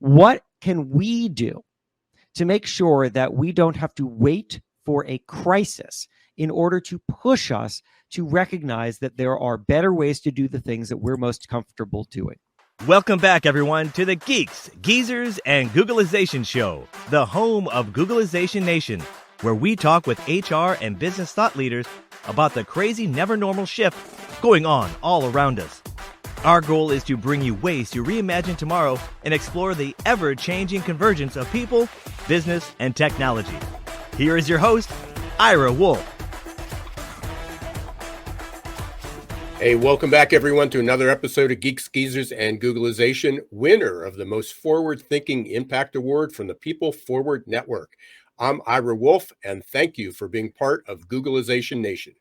What can we do to make sure that we don't have to wait for a crisis in order to push us to recognize that there are better ways to do the things that we're most comfortable doing? Welcome back, everyone, to the Geeks, Geezers, and Googleization Show, the home of Googleization Nation, where we talk with HR and business thought leaders about the crazy, never normal shift going on all around us. Our goal is to bring you ways to reimagine tomorrow and explore the ever-changing convergence of people, business, and technology. Here is your host, Ira Wolf. Hey, welcome back, everyone, to another episode of Geeks, Geezers, and Googleization, winner of the Most Forward-Thinking Impact Award from the People Forward Network. I'm Ira Wolf, and thank you for being part of Googleization Nation.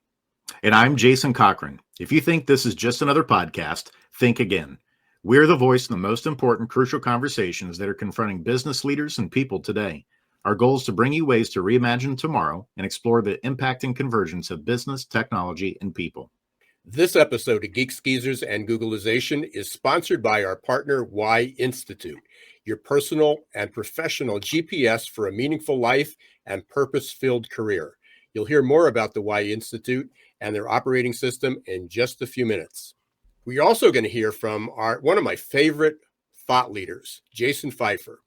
And I'm Jason Cochran. If you think this is just another podcast, think again. We're the voice in the most important, crucial conversations that are confronting business leaders and people today. Our goal is to bring you ways to reimagine tomorrow and explore the impact and convergence of business, technology, and people. This episode of Geeks, Geezers, and Googleization is sponsored by our partner, Y Institute, your personal and professional GPS for a meaningful life and purpose-filled career. You'll hear more about the Y Institute and their operating system in just a few minutes. We're also going to hear from one of my favorite thought leaders, Jason Feifer,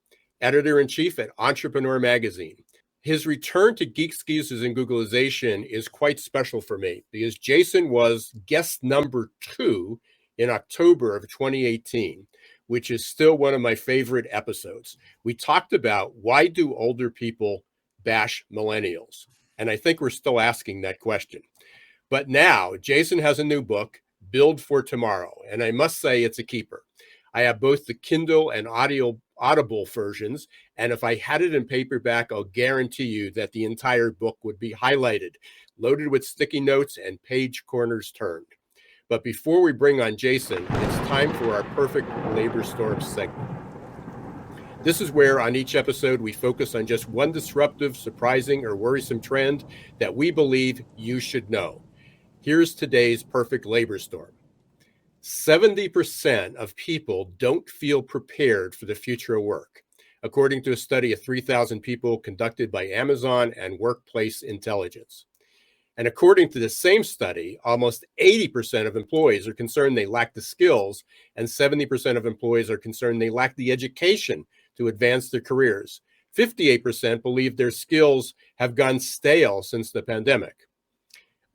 editor-in-chief at Entrepreneur Magazine. His return to Geeks, Geezers, and Googleization is quite special for me because Jason was guest number 2 in October of 2018, which is still one of my favorite episodes. We talked about why do older people bash millennials? And I think we're still asking that question. But now Jason has a new book, Build for Tomorrow, and I must say it's a keeper. I have both the Kindle and Audible versions, and if I had it in paperback, I'll guarantee you that the entire book would be highlighted, loaded with sticky notes and page corners turned. But before we bring on Jason, it's time for our Perfect Labor Storm segment. This is where on each episode we focus on just one disruptive, surprising, or worrisome trend that we believe you should know. Here's today's Perfect Labor Storm. 70% of people don't feel prepared for the future of work, according to a study of 3,000 people conducted by Amazon and Workplace Intelligence. And according to the same study, almost 80% of employees are concerned they lack the skills, and 70% of employees are concerned they lack the education to advance their careers. 58% believe their skills have gone stale since the pandemic.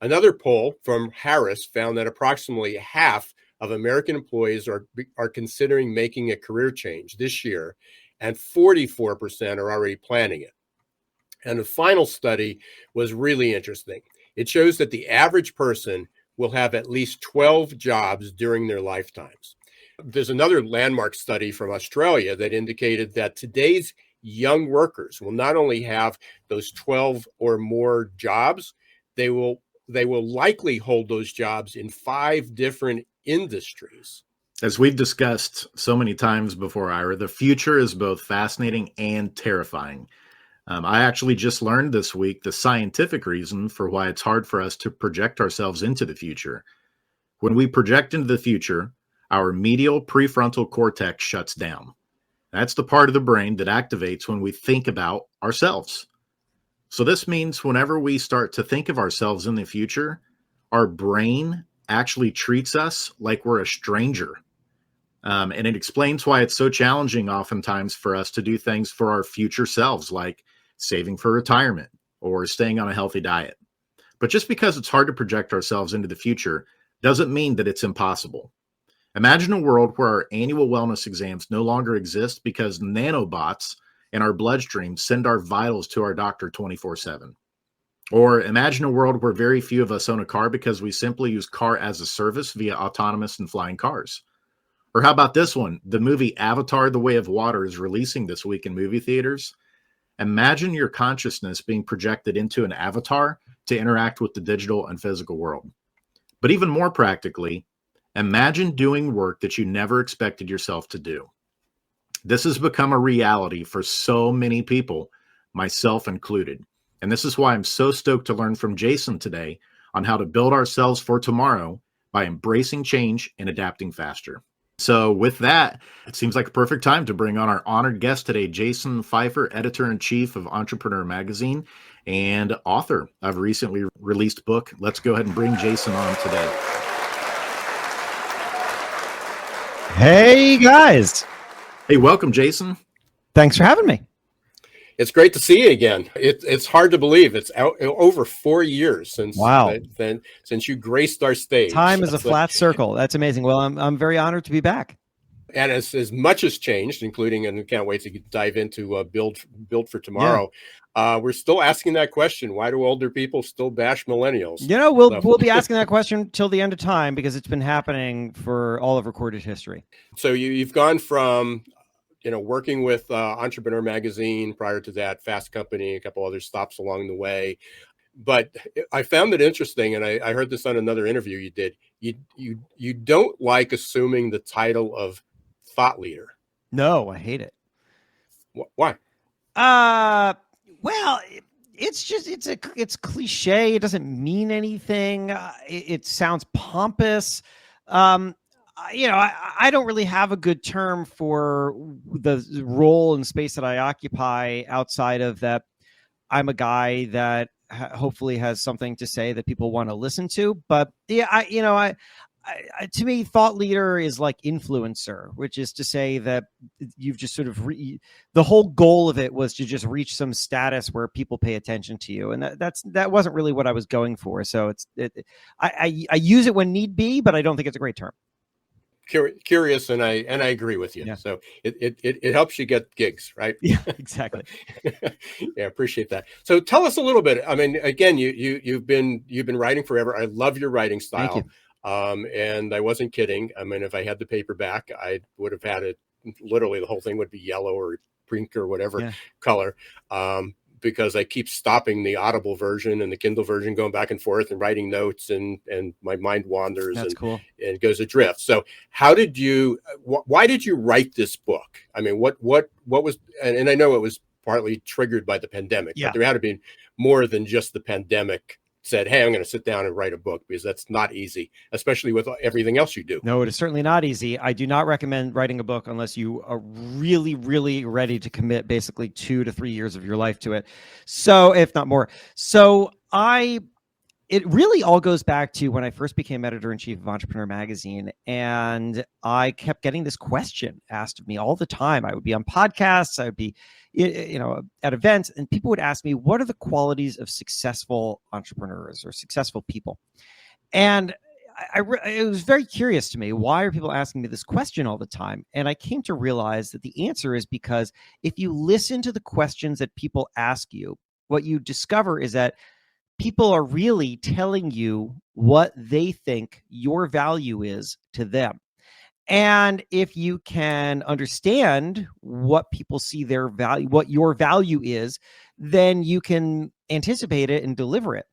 Another poll from Harris found that approximately half of American employees are considering making a career change this year, and 44% are already planning it. And the final study was really interesting. It shows that the average person will have at least 12 jobs during their lifetimes. There's another landmark study from Australia that indicated that today's young workers will not only have those 12 or more jobs, they will likely hold those jobs in 5 different industries. As we've discussed so many times before, Ira, the future is both fascinating and terrifying. I actually just learned this week the scientific reason for why it's hard for us to project ourselves into the future. When we project into the future, our medial prefrontal cortex shuts down. That's the part of the brain that activates when we think about ourselves. So this means whenever we start to think of ourselves in the future, our brain actually treats us like we're a stranger. And it explains why it's so challenging oftentimes for us to do things for our future selves, like saving for retirement or staying on a healthy diet. But just because it's hard to project ourselves into the future doesn't mean that it's impossible. Imagine a world where our annual wellness exams no longer exist because nanobots in our bloodstream send our vitals to our doctor 24/7. Or imagine a world where very few of us own a car because we simply use car as a service via autonomous and flying cars. Or how about this one? The movie Avatar: The Way of Water is releasing this week in movie theaters. Imagine your consciousness being projected into an avatar to interact with the digital and physical world. But even more practically, imagine doing work that you never expected yourself to do. This has become a reality for so many people, myself included. And this is why I'm so stoked to learn from Jason today on how to build ourselves for tomorrow by embracing change and adapting faster. So with that, it seems like a perfect time to bring on our honored guest today, Jason Feifer, editor-in-chief of Entrepreneur Magazine and author of a recently released book. Let's go ahead and bring Jason on today. Hey, guys. Hey, welcome, Jason. Thanks for having me. It's great to see you again. It's hard to believe it's over 4 years since since you graced our stage. Time is a flat circle. That's amazing. Well, I'm very honored to be back. And as much has changed, including, and I can't wait to dive into build for tomorrow. Yeah. We're still asking that question: why do older people still bash millennials? We'll be asking that question till the end of time, because it's been happening for all of recorded history. So you've gone from working with Entrepreneur Magazine, prior to that, Fast Company, a couple other stops along the way. But I found it interesting, and I heard this on another interview you did. You don't like assuming the title of thought leader. No, I hate it. Why? Well, it's cliche. It doesn't mean anything. It sounds pompous. I don't really have a good term for the role and space that I occupy outside of that. I'm a guy that hopefully has something to say that people want to listen to. But yeah, to me, thought leader is like influencer, which is to say that you've just sort of the whole goal of it was to just reach some status where people pay attention to you, and that wasn't really what I was going for. So I use it when need be, but I don't think it's a great term. Curious, and I agree with you. Yeah. So it helps you get gigs, right? Yeah, exactly. Yeah, appreciate that. So tell us a little bit. I mean, again, you've been writing forever. I love your writing style. Thank you. And I wasn't kidding. I mean, if I had the paperback, I would have had it. Literally, the whole thing would be yellow or pink or whatever color. Because I keep stopping the Audible version and the Kindle version, going back and forth and writing notes, and my mind wanders. That's cool. And goes adrift. So why did you write this book? I mean, what was, and I know it was partly triggered by the pandemic, but there had to be more than just the pandemic said, hey, I'm going to sit down and write a book, because that's not easy, especially with everything else you do. No, it is certainly not easy. I do not recommend writing a book unless you are really, really ready to commit basically 2 to 3 years of your life to it. So if not more. So it really all goes back to when I first became editor-in-chief of Entrepreneur Magazine, and I kept getting this question asked of me all the time. I would be on podcasts, I would be, at events, and people would ask me, what are the qualities of successful entrepreneurs or successful people? And it was very curious to me. Why are people asking me this question all the time? And I came to realize that the answer is because if you listen to the questions that people ask you, what you discover is that people are really telling you what they think your value is to them. And if you can understand what people see their value, what your value is, then you can anticipate it and deliver it.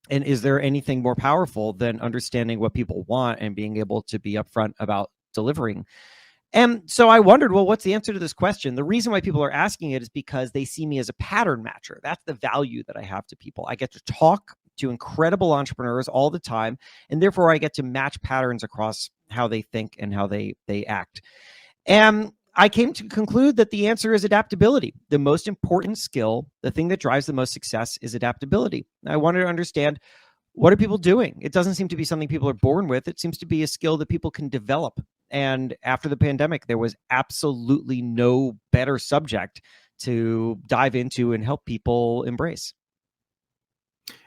And is there anything more powerful than understanding what people want and being able to be upfront about delivering? And so I wondered, well, what's the answer to this question? The reason why people are asking it is because they see me as a pattern matcher. That's the value that I have to people. I get to talk to incredible entrepreneurs all the time, and therefore I get to match patterns across how they think and how they act. And I came to conclude that the answer is adaptability. The most important skill, the thing that drives the most success, is adaptability. I wanted to understand, what are people doing? It doesn't seem to be something people are born with. It seems to be a skill that people can develop. And after the pandemic, there was absolutely no better subject to dive into and help people embrace.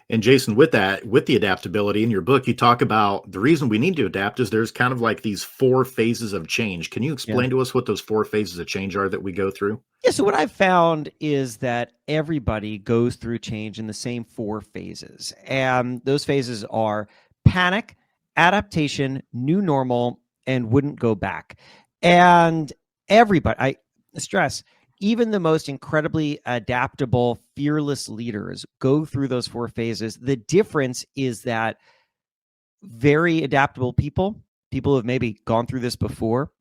And Jason, with the adaptability in your book, you talk about the reason we need to adapt is there's kind of like these 4 phases of change. Can you explain to us what those 4 phases of change are that we go through? Yeah, so what I've found is that everybody goes through change in the same 4 phases. And those phases are panic, adaptation, new normal, and wouldn't go back. And everybody, I stress, even the most incredibly adaptable, fearless leaders go through those 4 phases. The difference is that very adaptable people who have maybe gone through this before,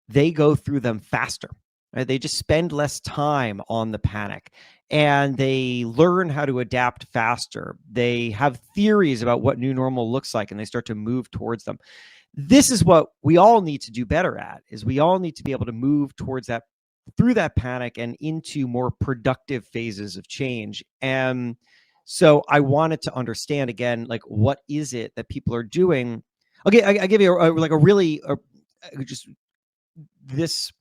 they go through them faster. Right? They just spend less time on the panic, and they learn how to adapt faster. They have theories about what new normal looks like, and they start to move towards them. This is what we all need to do better at, is we all need to be able to move towards that, through that panic and into more productive phases of change. And so I wanted to understand again, like, what is it that people are doing? Okay, I give you just this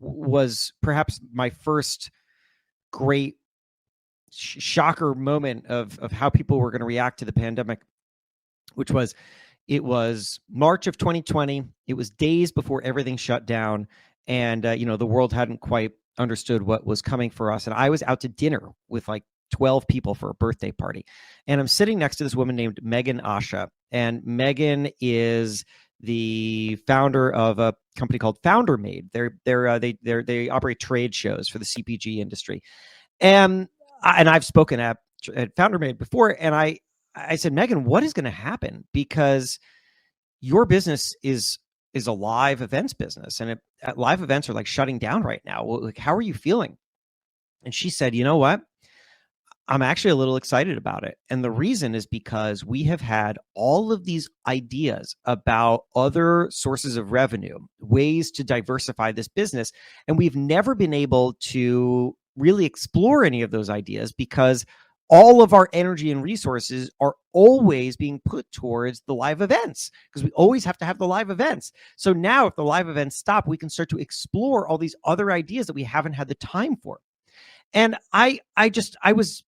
was perhaps my first great shocker moment of how people were going to react to the pandemic, which was, it was March of 2020. It was days before everything shut down, and the world hadn't quite understood what was coming for us. And I was out to dinner with like 12 people for a birthday party, and I'm sitting next to this woman named Megan Asha, and Megan is the founder of a company called Founder Made. They operate trade shows for the CPG industry, and I've spoken at Founder Made before, and I said, Megan, what is going to happen? Because your business is a live events business, and live events are like shutting down right now. Like, how are you feeling? And she said, you know what? I'm actually a little excited about it. And the reason is because we have had all of these ideas about other sources of revenue, ways to diversify this business. And we've never been able to really explore any of those ideas because all of our energy and resources are always being put towards the live events, because we always have to have the live events. So now if the live events stop, we can start to explore all these other ideas that we haven't had the time for. And I was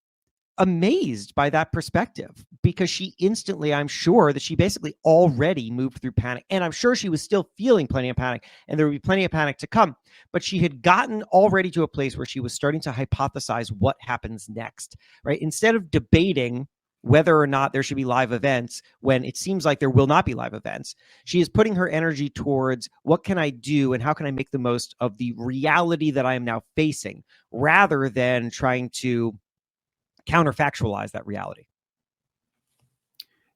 amazed by that perspective, because she instantly, I'm sure that she basically already moved through panic, and I'm sure she was still feeling plenty of panic, and there would be plenty of panic to come, but she had gotten already to a place where she was starting to hypothesize what happens next, right? Instead of debating whether or not there should be live events when it seems like there will not be live events, she is putting her energy towards, what can I do and how can I make the most of the reality that I am now facing, rather than trying to counterfactualize that reality.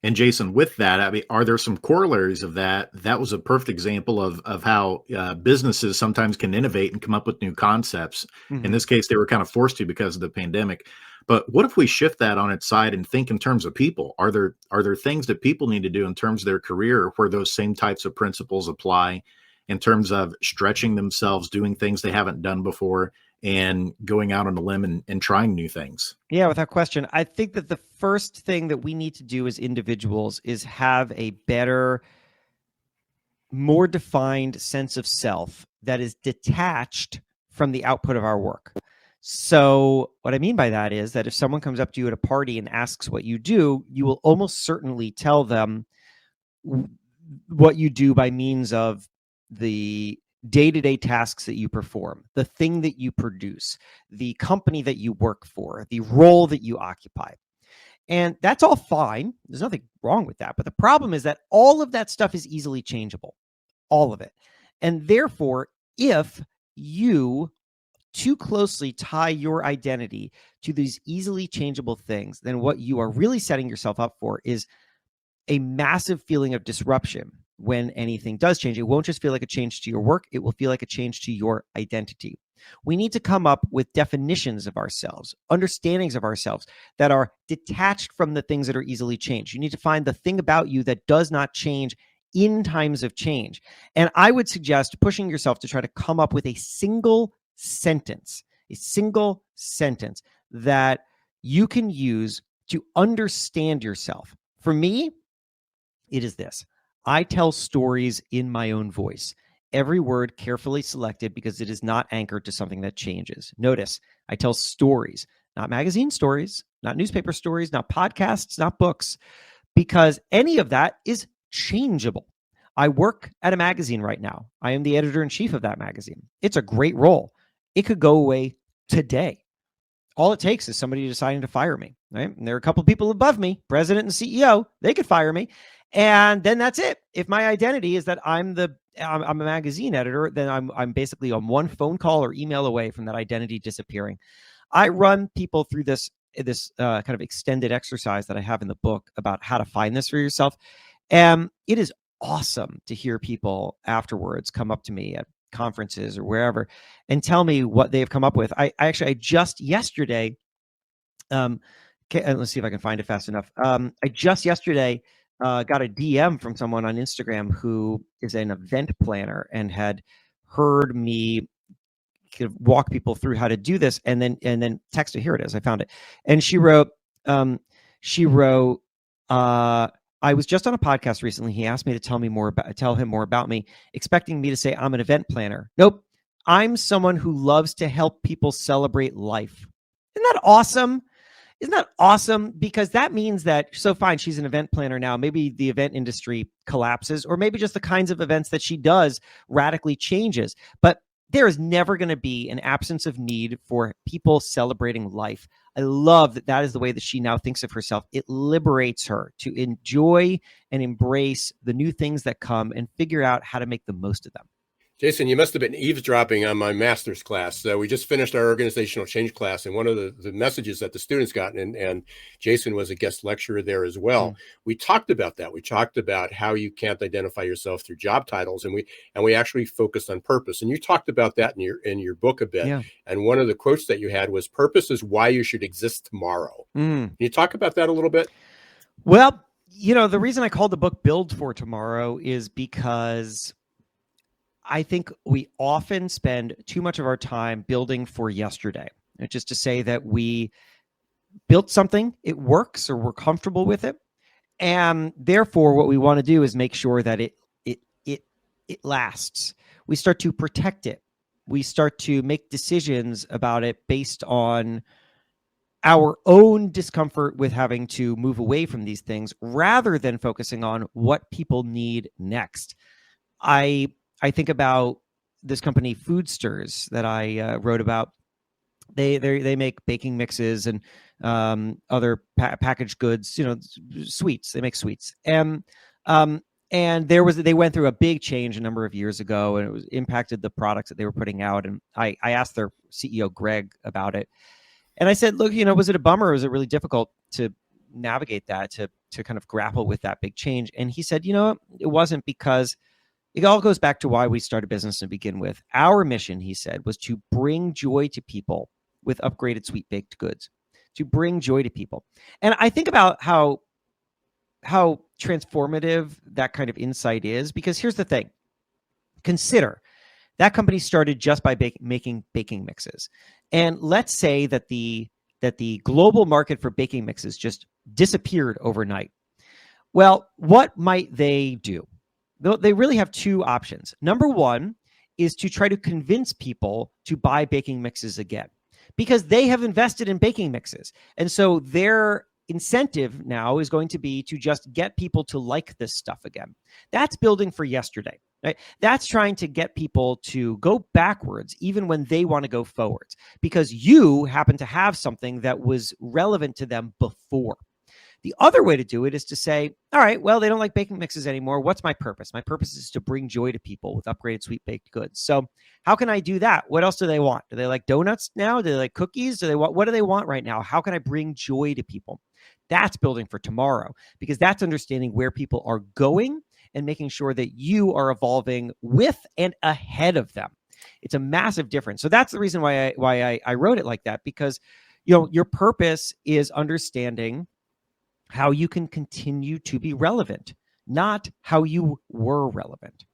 And Jason, with that, I mean, are there some corollaries of that? That was a perfect example of how businesses sometimes can innovate and come up with new concepts. Mm-hmm. In this case, they were kind of forced to because of the pandemic. But what if we shift that on its side and think in terms of people? Are there things that people need to do in terms of their career where those same types of principles apply, in terms of stretching themselves, doing things they haven't done before, and going out on a limb and trying new things? Yeah, without question. I think that the first thing that we need to do as individuals is have a better, more defined sense of self that is detached from the output of our work. So what I mean by that is that if someone comes up to you at a party and asks what you do, you will almost certainly tell them what you do by means of the day-to-day tasks that you perform, the thing that you produce, the company that you work for, the role that you occupy. And that's all fine. There's nothing wrong with that. But the problem is that all of that stuff is easily changeable, all of it. And therefore, if you too closely tie your identity to these easily changeable things, then what you are really setting yourself up for is a massive feeling of disruption. When anything does change, it won't just feel like a change to your work, it will feel like a change to your identity. We need to come up with definitions of ourselves, understandings of ourselves that are detached from the things that are easily changed. You need to find the thing about you that does not change in times of change. And I would suggest pushing yourself to try to come up with a single sentence that you can use to understand yourself. For me, it is this: I tell stories in my own voice. Every word carefully selected because it is not anchored to something that changes. Notice, I tell stories, not magazine stories, not newspaper stories, not podcasts, not books, because any of that is changeable. I work at a magazine right now. I am the editor-in-chief of that magazine. It's a great role. It could go away today. All it takes is somebody deciding to fire me, right? And there are a couple of people above me, president and CEO, they could fire me. And then that's it. If my identity is that I'm a magazine editor, then I'm basically on one phone call or email away from that identity disappearing. I run people through this kind of extended exercise that I have in the book about how to find this for yourself. And it is awesome to hear people afterwards come up to me at conferences or wherever and tell me what they've come up with. I just yesterday, let's see if I can find it fast enough. I just yesterday got a DM from someone on Instagram who is an event planner and had heard me kind of walk people through how to do this, and then texted. Here it is. I found it, and she wrote. She wrote. I was just on a podcast recently. He asked me to tell him more about me, expecting me to say I'm an event planner. Nope, I'm someone who loves to help people celebrate life. Isn't that awesome? Isn't that awesome? Because that means that, so fine, she's an event planner now. Maybe the event industry collapses, or maybe just the kinds of events that she does radically changes. But there is never going to be an absence of need for people celebrating life. I love that that is the way that she now thinks of herself. It liberates her to enjoy and embrace the new things that come and figure out how to make the most of them. Jason, you must have been eavesdropping on my master's class. We just finished our organizational change class, and one of the messages that the students got, and Jason was a guest lecturer there as well. We talked about that. We talked about how you can't identify yourself through job titles, and we actually focused on purpose. And you talked about that in your book a bit. Yeah. And one of the quotes that you had was, "Purpose is why you should exist tomorrow." Can you talk about that a little bit? Well, the reason I called the book "Build for Tomorrow" is because I think we often spend too much of our time building for yesterday. It's just to say that we built something, it works, or we're comfortable with it, and therefore what we want to do is make sure that it lasts. We start to protect it. We start to make decisions about it based on our own discomfort with having to move away from these things, rather than focusing on what people need next. I think about this company, Food Stirs, that I wrote about. They make baking mixes and other packaged goods, sweets. They make sweets, and they went through a big change a number of years ago, and it was impacted the products that they were putting out. And I asked their CEO Greg about it, and I said, "Look, was it a bummer? Or was it really difficult to navigate that, to kind of grapple with that big change?" And he said, "It wasn't, because it all goes back to why we started business to begin with. Our mission," he said, "was to bring joy to people with upgraded sweet baked goods, to bring joy to people." And I think about how transformative that kind of insight is, because here's the thing. Consider that company started just by making baking mixes. And let's say that the global market for baking mixes just disappeared overnight. Well, what might they do? They really have two options. Number one is to try to convince people to buy baking mixes again, because they have invested in baking mixes. And so their incentive now is going to be to just get people to like this stuff again. That's building for yesterday, right? That's trying to get people to go backwards even when they want to go forwards, because you happen to have something that was relevant to them before. The other way to do it is to say, all right, well, they don't like baking mixes anymore. What's my purpose? My purpose is to bring joy to people with upgraded sweet baked goods. So how can I do that? What else do they want? Do they like donuts now? Do they like cookies? What do they want right now? How can I bring joy to people? That's building for tomorrow, because that's understanding where people are going and making sure that you are evolving with and ahead of them. It's a massive difference. So that's the reason why I wrote it like that, because your purpose is understanding how you can continue to be relevant, not how you were relevant.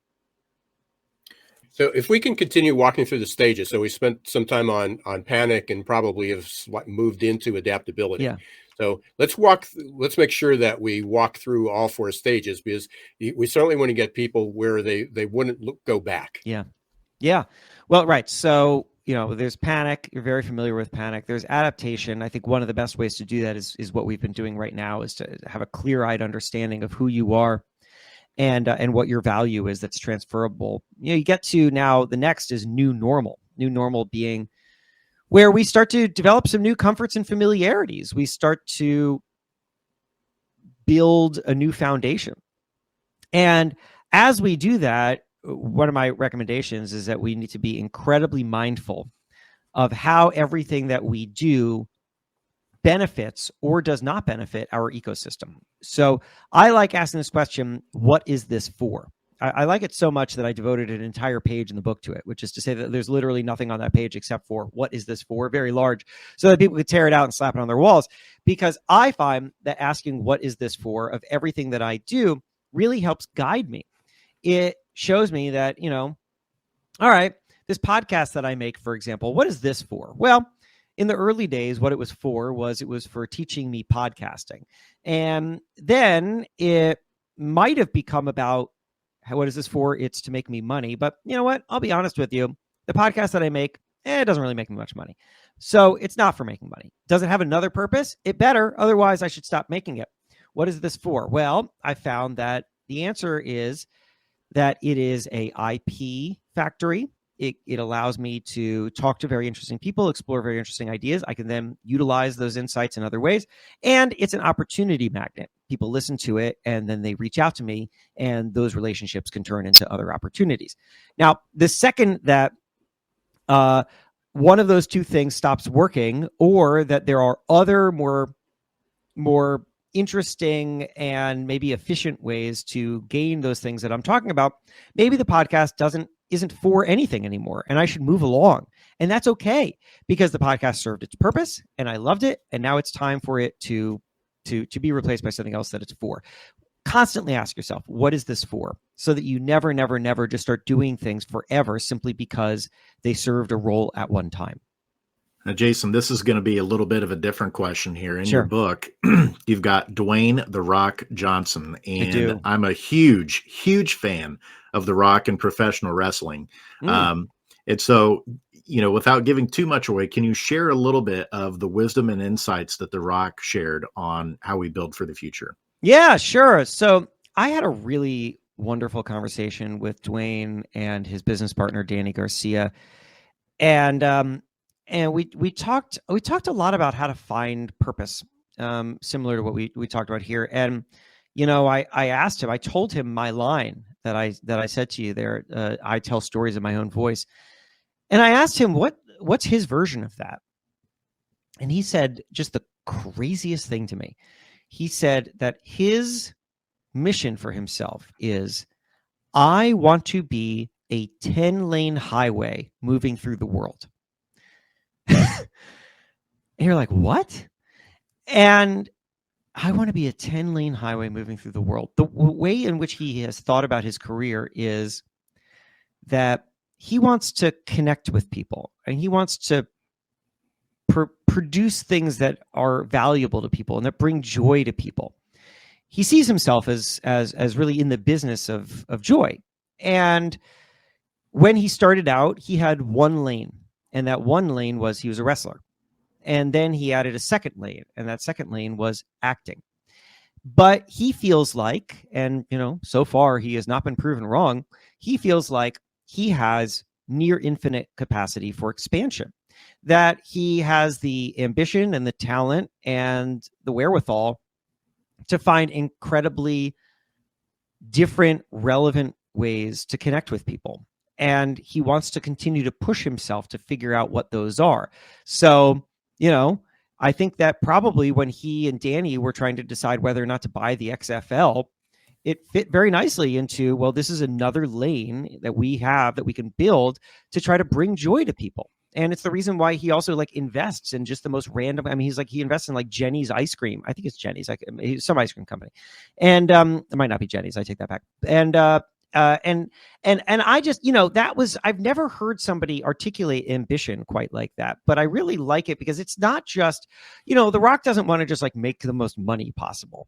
So if we can continue walking through the stages, so we spent some time on panic and probably have moved into adaptability. Yeah. So let's make sure that we walk through all four stages, because we certainly want to get people where they wouldn't go back. Yeah. Yeah. Well, right. So, there's panic. You're very familiar with panic. There's adaptation. I think one of the best ways to do that is what we've been doing right now, is to have a clear-eyed understanding of who you are and what your value is that's transferable. You get to now, the next is new normal. New normal being where we start to develop some new comforts and familiarities. We start to build a new foundation. And as we do that, one of my recommendations is that we need to be incredibly mindful of how everything that we do benefits or does not benefit our ecosystem. So I like asking this question, what is this for? I like it so much that I devoted an entire page in the book to it, which is to say that there's literally nothing on that page except for what is this for, very large, so that people could tear it out and slap it on their walls. Because I find that asking what is this for of everything that I do really helps guide me. It shows me that, all right, this podcast that I make, for example, what is this for? Well, in the early days, what it was for teaching me podcasting. And then it might have become about, what is this for? It's to make me money. But you know what? I'll be honest with you. The podcast that I make, it doesn't really make me much money. So it's not for making money. Does it have another purpose? It better. Otherwise, I should stop making it. What is this for? Well, I found that the answer is that it is a IP factory. It allows me to talk to very interesting people, explore very interesting ideas. I can then utilize those insights in other ways. And it's an opportunity magnet. People listen to it and then they reach out to me, and those relationships can turn into other opportunities. Now, the second that one of those two things stops working, or that there are other more interesting and maybe efficient ways to gain those things that I'm talking about, maybe the podcast isn't for anything anymore, and I should move along. And that's okay, because the podcast served its purpose and I loved it, and now it's time for it to be replaced by something else that it's for. Constantly ask yourself, what is this for? So that you never just start doing things forever simply because they served a role at one time. Now, Jason, this is going to be a little bit of a different question here. In Sure. your book, you've got Dwayne "The Rock" Johnson, I do. and I'm a huge fan of The Rock and professional wrestling. And so, without giving too much away, can you share a little bit of the wisdom and insights that The Rock shared on how we build for the future? Yeah, sure. So I had a really wonderful conversation with Dwayne and his business partner, Danny Garcia. And we talked a lot about how to find purpose, similar to what we talked about here. And, I asked him, I told him my line that I said to you there, I tell stories in my own voice. And I asked him, what's his version of that? And he said just the craziest thing to me. He said that his mission for himself is, I want to be a 10-lane highway moving through the world. And you're like, what? And I want to be a 10-lane highway moving through the world. The way in which he has thought about his career is that he wants to connect with people, and he wants to produce things that are valuable to people and that bring joy to people. He sees himself as really in the business of joy. And when he started out, he had one lane, and that one lane was he was a wrestler. And then he added a second lane, and that second lane was acting. But he feels like, and so far he has not been proven wrong, he feels like he has near infinite capacity for expansion, that he has the ambition and the talent and the wherewithal to find incredibly different, relevant ways to connect with people. And he wants to continue to push himself to figure out what those are. So, I think that probably when he and Danny were trying to decide whether or not to buy the XFL, it fit very nicely into, well, this is another lane that we have that we can build to try to bring joy to people. And it's the reason why he also invests in just the most random. I mean, he invests in Jenny's ice cream. I think it's Jenny's, some ice cream company. And it might not be Jenny's. I take that back. And I just, I've never heard somebody articulate ambition quite like that, but I really like it because it's not just, The Rock doesn't want to just make the most money possible.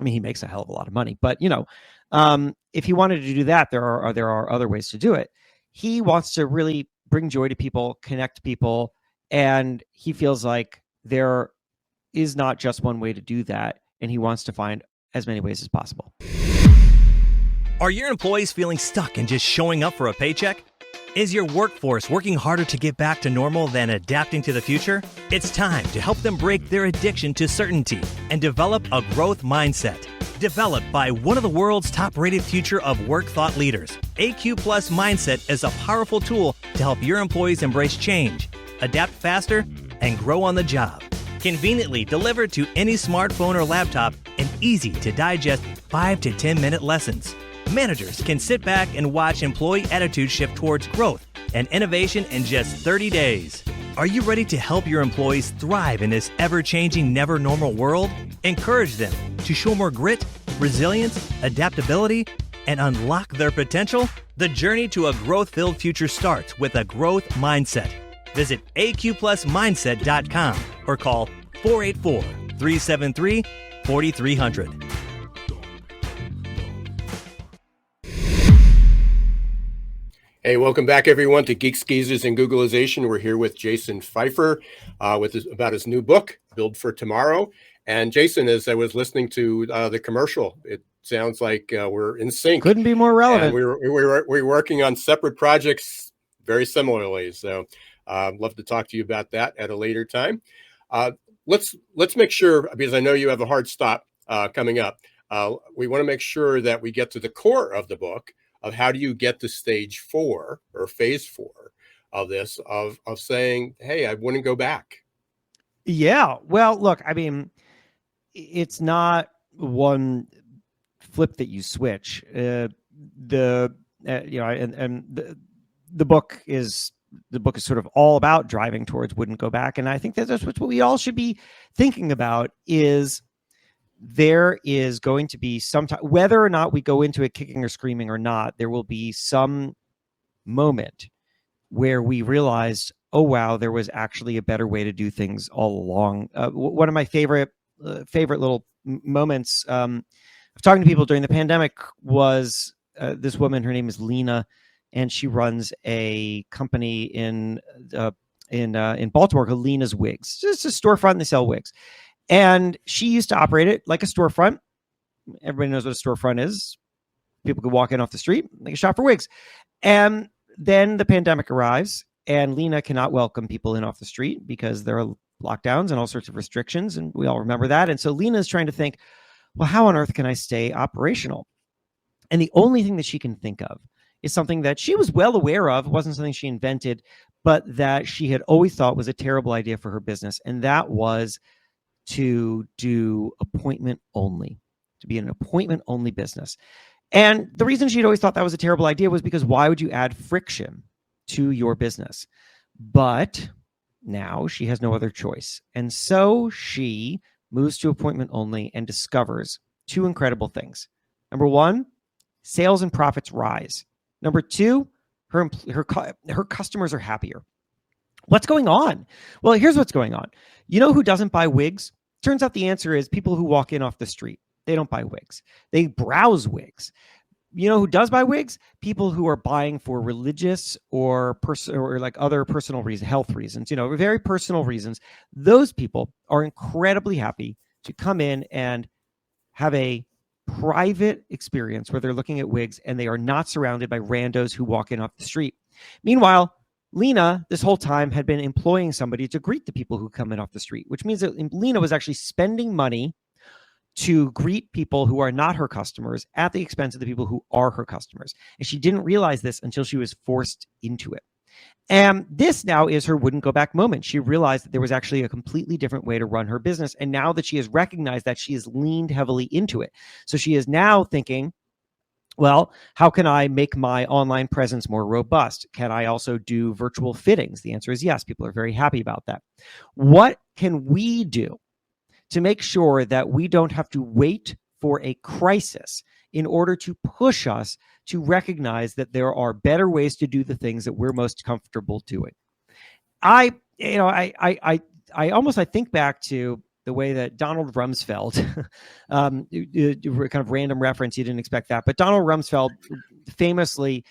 I mean, he makes a hell of a lot of money, but if he wanted to do that, there are other ways to do it. He wants to really bring joy to people, connect people, and he feels like there is not just one way to do that, and he wants to find as many ways as possible. Are your employees feeling stuck and just showing up for a paycheck? Is your workforce working harder to get back to normal than adapting to the future? It's time to help them break their addiction to certainty and develop a growth mindset. Developed by one of the world's top-rated future of work thought leaders, AQ Plus Mindset is a powerful tool to help your employees embrace change, adapt faster, and grow on the job. Conveniently delivered to any smartphone or laptop in easy-to-digest 5 to 10-minute lessons. managers can sit back and watch employee attitude shift towards growth and innovation in just 30 days. Are you ready to help your employees thrive in this ever-changing, never normal world? Encourage them to show more grit, resilience, adaptability, and unlock their potential? The journey to a growth-filled future starts with a growth mindset. Visit aqplusmindset.com or call 484-373-4300. Hey, welcome back, everyone, to Geeks, Geezers, and Googlization. We're here with Jason Feifer about his new book, Build for Tomorrow. And Jason, as I was listening to the commercial, it sounds like we're in sync. Couldn't be more relevant. And we're working on separate projects very similarly. So I'd love to talk to you about that at a later time. Let's make sure, because I know you have a hard stop coming up. We want to make sure that we get to the core of the book of how do you get to stage 4 or phase 4 of this, of saying, hey, I wouldn't go back. Yeah. Well, look, I mean, it's not one flip that you switch. The book is sort of all about driving towards wouldn't go back. And I think that's what we all should be thinking about is there is going to be some time, whether or not we go into it kicking or screaming or not, there will be some moment where we realized, oh, wow, there was actually a better way to do things all along. One of my favorite little moments of talking to people during the pandemic was this woman. Her name is Lena, and she runs a company in Baltimore called Lena's Wigs. It's just a storefront. They sell wigs. And she used to operate it like a storefront. Everybody knows what a storefront is. People could walk in off the street, they can shop for wigs. And then the pandemic arrives, and Lena cannot welcome people in off the street because there are lockdowns and all sorts of restrictions, and we all remember that. And so Lena is trying to think, well, how on earth can I stay operational? And the only thing that she can think of is something that she was well aware of. It wasn't something she invented, but that she had always thought was a terrible idea for her business. And that was to do appointment only, to be an appointment only business. And the reason she'd always thought that was a terrible idea was because why would you add friction to your business? But now she has no other choice. And so she moves to appointment only and discovers 2 incredible things. Number 1, sales and profits rise. Number 2, her customers are happier. What's going on? Well, here's what's going on. You know who doesn't buy wigs? Turns out the answer is people who walk in off the street. They don't buy wigs. They browse wigs. You know who does buy wigs? People who are buying for religious or like other personal reasons, health reasons, very personal reasons. Those people are incredibly happy to come in and have a private experience where they're looking at wigs and they are not surrounded by randos who walk in off the street. Meanwhile, Lena, this whole time, had been employing somebody to greet the people who come in off the street, which means that Lena was actually spending money to greet people who are not her customers at the expense of the people who are her customers. And she didn't realize this until she was forced into it. And this now is her wouldn't go back moment. She realized that there was actually a completely different way to run her business. And now that she has recognized that, she has leaned heavily into it. So she is now thinking, well, how can I make my online presence more robust? Can I also do virtual fittings? The answer is yes. People are very happy about that. What can we do to make sure that we don't have to wait for a crisis in order to push us to recognize that there are better ways to do the things that we're most comfortable doing? I think back to the way that Donald Rumsfeld, kind of random reference, you didn't expect that, but Donald Rumsfeld famously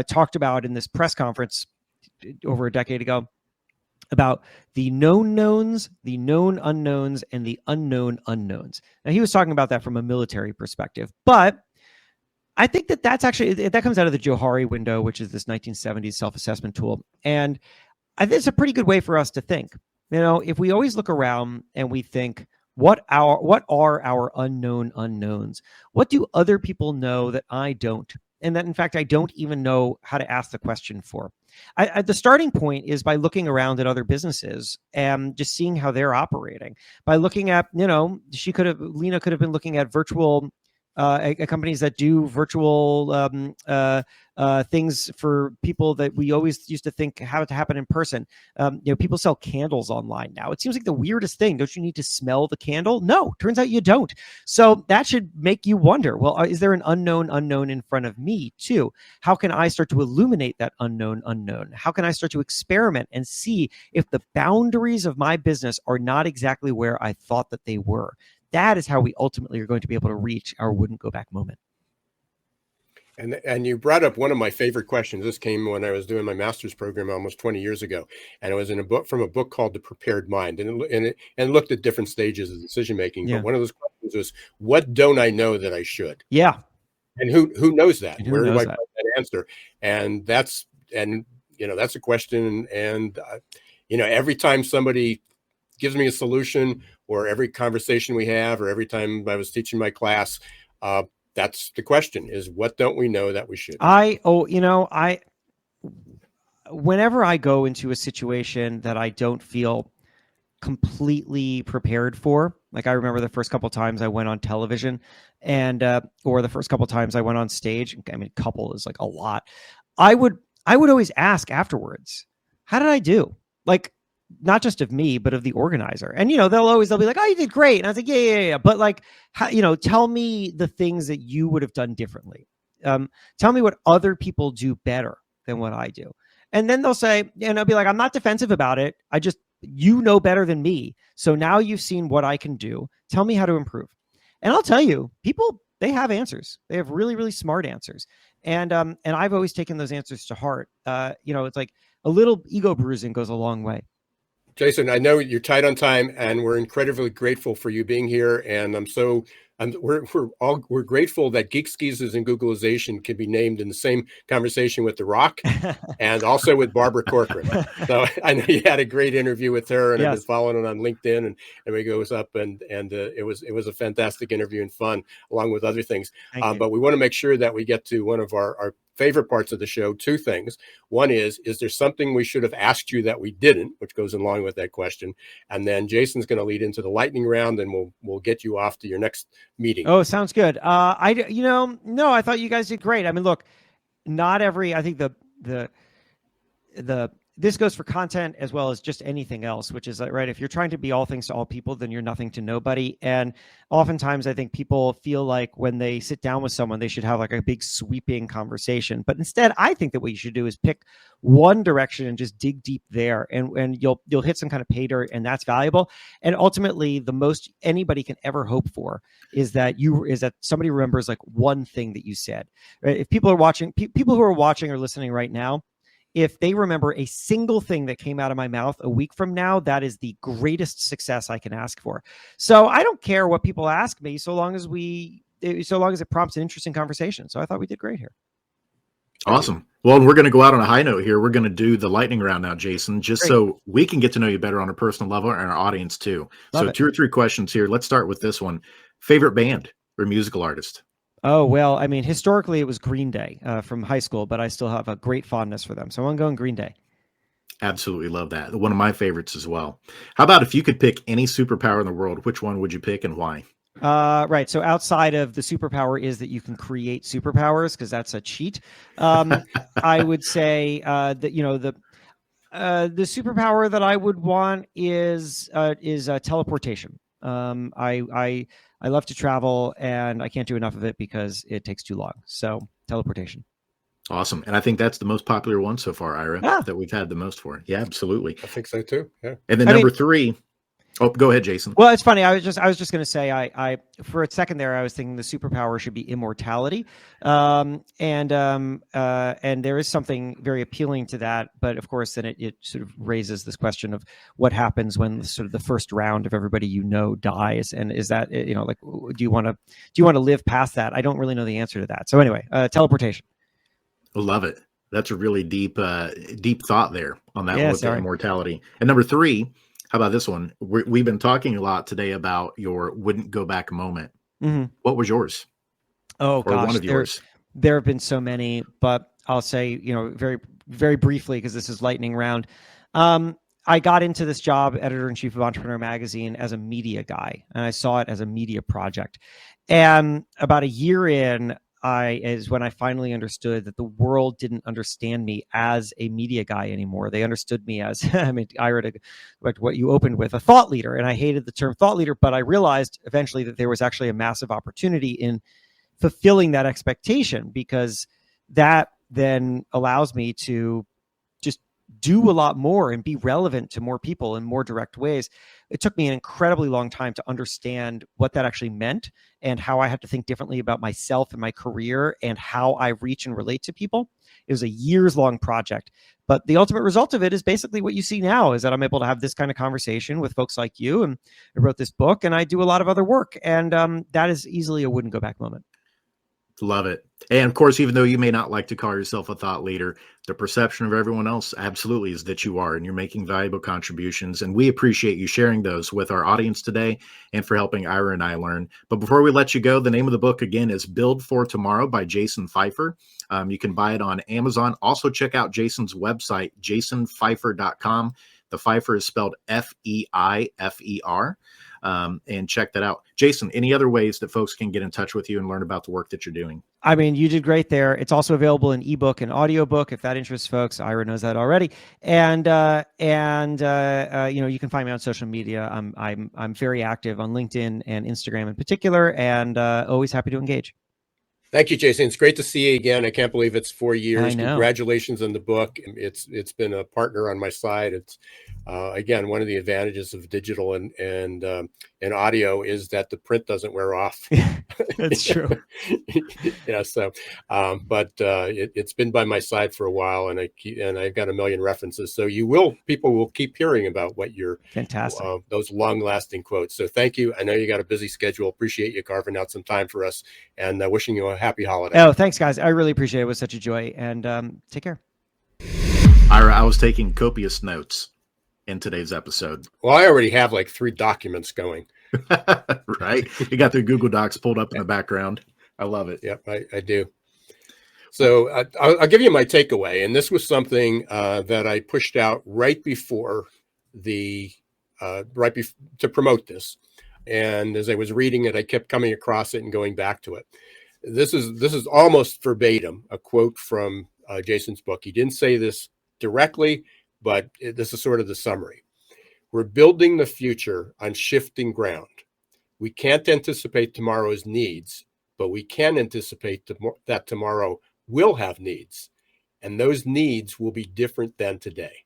talked about in this press conference over a decade ago about the known knowns, the known unknowns, and the unknown unknowns. Now, he was talking about that from a military perspective, but I think that that comes out of the Johari window, which is this 1970s self-assessment tool. And I think it's a pretty good way for us to think. If we always look around and we think, what are our unknown unknowns? What do other people know that I don't? And that, in fact, I don't even know how to ask the question for. The starting point is by looking around at other businesses and just seeing how they're operating. By looking at, Lena could have been looking at virtual companies that do virtual things for people that we always used to think have to happen in person. People sell candles online now. It seems like the weirdest thing. Don't you need to smell the candle? No, turns out you don't. So that should make you wonder, well, is there an unknown in front of me too? How can I start to illuminate that unknown? How can I start to experiment and see if the boundaries of my business are not exactly where I thought that they were? That is how we ultimately are going to be able to reach our wouldn't go back moment. And you brought up one of my favorite questions. This came when I was doing my master's program almost 20 years ago, and it was in a book called The Prepared Mind, and it looked at different stages of decision making. Yeah. But one of those questions was, "What don't I know that I should?" Yeah. And who knows that? And Where do I find that answer? And that's a question. And every time somebody gives me a solution, or every conversation we have, or every time I was teaching my class, that's the question: is what don't we know that we should? Whenever I go into a situation that I don't feel completely prepared for, like I remember the first couple of times I went on television, and or the first couple of times I went on stage. I mean, couple is like a lot. I would always ask afterwards, how did I do? Like, not just of me, but of the organizer. And, they'll be like, oh, you did great. And I was like, yeah. But like, tell me the things that you would have done differently. Tell me what other people do better than what I do. And then they'll say, and I'll be like, I'm not defensive about it. You know better than me. So now you've seen what I can do. Tell me how to improve. And I'll tell you, people, they have answers. They have really, really smart answers. And I've always taken those answers to heart. It's like a little ego bruising goes a long way. Jason, I know you're tight on time, and we're incredibly grateful for you being here. And we're grateful that Geeks, Geezers, and Googleization can be named in the same conversation with The Rock and also with Barbara Corcoran. So I know you had a great interview with her, and I've been following it on LinkedIn, and it goes up, and it was a fantastic interview and fun, along with other things. But we want to make sure that we get to one of our favorite parts of the show. Two things. One is there something we should have asked you that we didn't, which goes along with that question? And then Jason's going to lead into the lightning round, and we'll get you off to your next meeting. Oh, sounds good. No, I thought you guys did great. I mean, look, I think this goes for content as well as just anything else, which is right. If you're trying to be all things to all people, then you're nothing to nobody. And oftentimes I think people feel like when they sit down with someone, they should have like a big sweeping conversation. But instead, I think that what you should do is pick one direction and just dig deep there, and you'll hit some kind of pay dirt, and that's valuable. And ultimately, the most anybody can ever hope for is that somebody remembers like one thing that you said. Right? If people are watching, people who are watching or listening right now, if they remember a single thing that came out of my mouth a week from now, that is the greatest success I can ask for. So I don't care what people ask me, so long as it prompts an interesting conversation. So I thought we did great here. Awesome. Well, we're going to go out on a high note here. We're going to do the lightning round now, Jason, just so we can get to know you better on a personal level, and our audience too. Love it. 2 or 3 questions here. Let's start with this one. Favorite band or musical artist? Oh, well, I mean, historically it was Green Day from high school, but I still have a great fondness for them. So I'm going Green Day. Absolutely love that. One of my favorites as well. How about if you could pick any superpower in the world, which one would you pick and why? Right. So outside of the superpower is that you can create superpowers, because that's a cheat. I would say that, the superpower that I would want is teleportation. I love to travel, and I can't do enough of it because it takes too long. So teleportation. Awesome. And I think that's the most popular one so far, Ira, that we've had the most for. Yeah, absolutely. I think so too. Yeah. And then number 3. Oh, go ahead, Jason. Well, it's funny. I was just going to say, I for a second there, I was thinking the superpower should be immortality, and there is something very appealing to that. But of course, then it sort of raises this question of what happens when sort of the first round of everybody dies, and is that like, do you want to live past that? I don't really know the answer to that. So anyway, teleportation. Love it. That's a really deep thought there on that look at immortality. And number 3. How about this one? We've been talking a lot today about your wouldn't go back moment. Mm-hmm. What was yours? Oh, gosh. One of yours. There have been so many, but I'll say, very, very briefly, because this is lightning round. I got into this job, editor-in-chief of Entrepreneur Magazine, as a media guy, and I saw it as a media project. And about a year in, is when I finally understood that the world didn't understand me as a media guy anymore. They understood me as, I mean, Ira, what you opened with, a thought leader. And I hated the term thought leader, but I realized eventually that there was actually a massive opportunity in fulfilling that expectation, because that then allows me to just do a lot more and be relevant to more people in more direct ways. It took me an incredibly long time to understand what that actually meant and how I had to think differently about myself and my career and how I reach and relate to people. It was a years-long project, but the ultimate result of it is basically what you see now, is that I'm able to have this kind of conversation with folks like you, and I wrote this book, and I do a lot of other work, and that is easily a wouldn't go back moment. Love it. And of course, even though you may not like to call yourself a thought leader, the perception of everyone else absolutely is that you are, and you're making valuable contributions. And we appreciate you sharing those with our audience today and for helping Ira and I learn. But before we let you go, the name of the book again is Build for Tomorrow by Jason Feifer. You can buy it on Amazon. Also check out Jason's website, jasonfeifer.com. The Feifer is spelled Feifer. And check that out. Jason, any other ways that folks can get in touch with you and learn about the work that you're doing? I mean, you did great there. It's also available in ebook and audiobook if that interests folks. Ira knows that already. And you can find me on social media. I'm very active on LinkedIn and Instagram in particular, and always happy to engage. Thank you, Jason. It's great to see you again. I can't believe it's 4 years. I know. Congratulations on the book. It's been a partner on my side. It's again, one of the advantages of digital and audio is that the print doesn't wear off. That's true. Yeah. So, it's been by my side for a while, and I've got a million references. So people will keep hearing about what you're fantastic. Those long-lasting quotes. So thank you. I know you got a busy schedule. Appreciate you carving out some time for us, and wishing you a happy holiday. Oh, thanks, guys. I really appreciate it. It was such a joy, and take care. Ira, I was taking copious notes in today's episode. Well, I already have like 3 documents going. Right? You got the Google Docs pulled up in the background. I love it. Yep, I do. So I'll give you my takeaway. And this was something that I pushed out right before to promote this. And as I was reading it, I kept coming across it and going back to it. This is almost verbatim a quote from Jason's book. He didn't say this directly, but this is sort of the summary. We're building the future on shifting ground. We can't anticipate tomorrow's needs, but we can anticipate that tomorrow will have needs, and those needs will be different than today.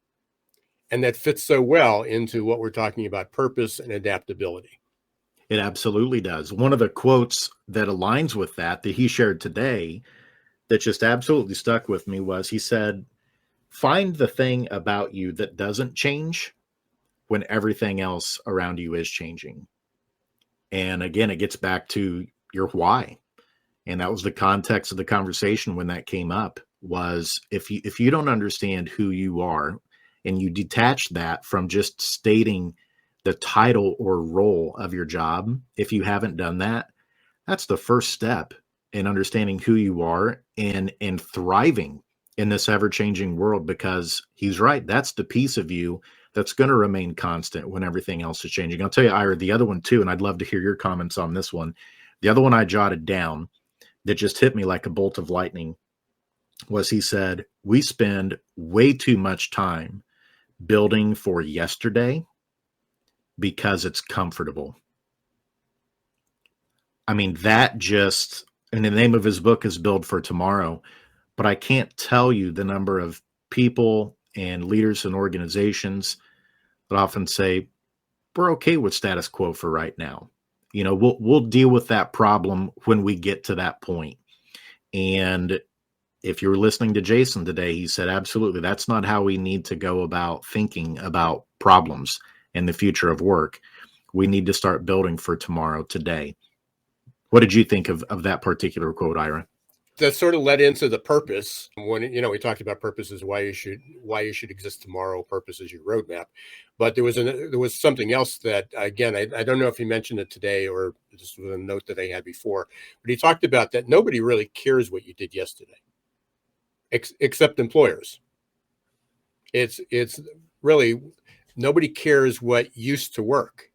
And that fits so well into what we're talking about, purpose and adaptability. It absolutely does. One of the quotes that aligns with that he shared today that just absolutely stuck with me was, he said, find the thing about you that doesn't change when everything else around you is changing. And again, it gets back to your why. And that was the context of the conversation when that came up, was if you don't understand who you are and you detach that from just stating the title or role of your job, if you haven't done that, that's the first step in understanding who you are and thriving in this ever-changing world, because he's right. That's the piece of you that's going to remain constant when everything else is changing. I'll tell you, Ira, the other one too, and I'd love to hear your comments on this one. The other one I jotted down that just hit me like a bolt of lightning was, he said, we spend way too much time building for yesterday because it's comfortable. I mean, that just, and the name of his book is Build for Tomorrow, but I can't tell you the number of people and leaders and organizations that often say, we're okay with status quo for right now. You know, we'll deal with that problem when we get to that point. And if you're listening to Jason today, he said, absolutely, that's not how we need to go about thinking about problems and the future of work. We need to start building for tomorrow, today. What did you think of that particular quote, Ira? That sort of led into the purpose. When, we talked about purpose is why you should exist tomorrow. Purpose is your roadmap. But there was something else that, again, I don't know if he mentioned it today or this was a note that I had before, but he talked about that nobody really cares what you did yesterday, except employers. It's really, nobody cares what used to work.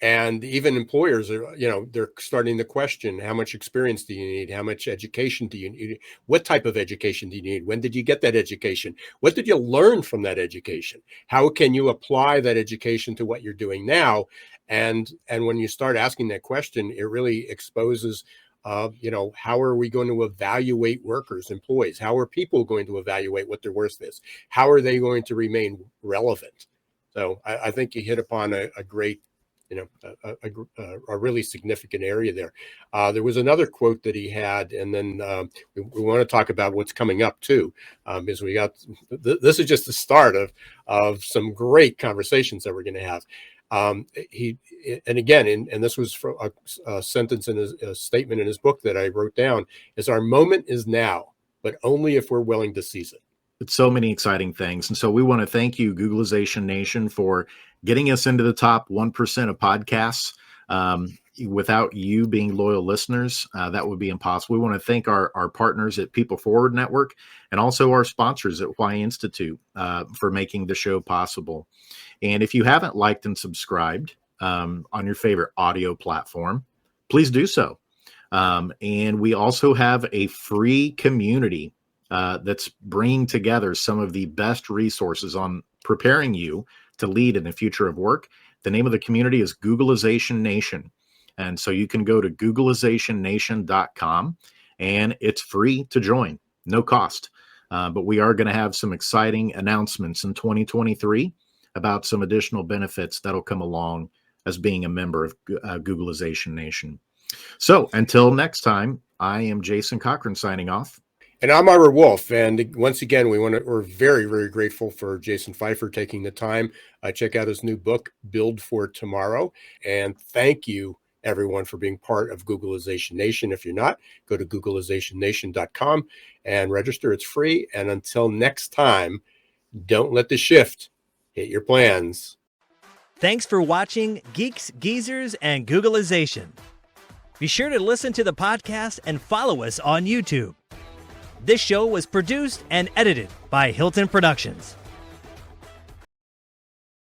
And even employers are, they're starting to question, how much experience do you need? How much education do you need? What type of education do you need? When did you get that education? What did you learn from that education? How can you apply that education to what you're doing now? And when you start asking that question, it really exposes, how are we going to evaluate workers, employees? How are people going to evaluate what their worth is? How are they going to remain relevant? So I think you hit upon a great, a really significant area there. There was another quote that he had, and then we want to talk about what's coming up too, because we got this is just the start of some great conversations that we're going to have. And this was from a sentence in a statement in his book that I wrote down, is our moment is now, but only if we're willing to seize it. It's so many exciting things. And so we want to thank you, Googleization Nation, for getting us into the top 1% of podcasts. Without you being loyal listeners, that would be impossible. We want to thank our partners at People Forward Network and also our sponsors at Y Institute for making the show possible. And if you haven't liked and subscribed on your favorite audio platform, please do so. And we also have a free community that's bringing together some of the best resources on preparing you to lead in the future of work. The name of the community is Googleization Nation. And so you can go to googleizationnation.com and it's free to join, no cost. But we are going to have some exciting announcements in 2023 about some additional benefits that'll come along as being a member of Googleization Nation. So until next time, I am Jason Cochran signing off. And I'm Ira Wolf. And once again, we're very, very grateful for Jason Feifer taking the time. Check out his new book, Build for Tomorrow. And thank you, everyone, for being part of Googleization Nation. If you're not, go to googleizationnation.com and register. It's free. And until next time, don't let the shift hit your plans. Thanks for watching Geeks, Geezers, and Googleization. Be sure to listen to the podcast and follow us on YouTube. This show was produced and edited by Hilton Productions.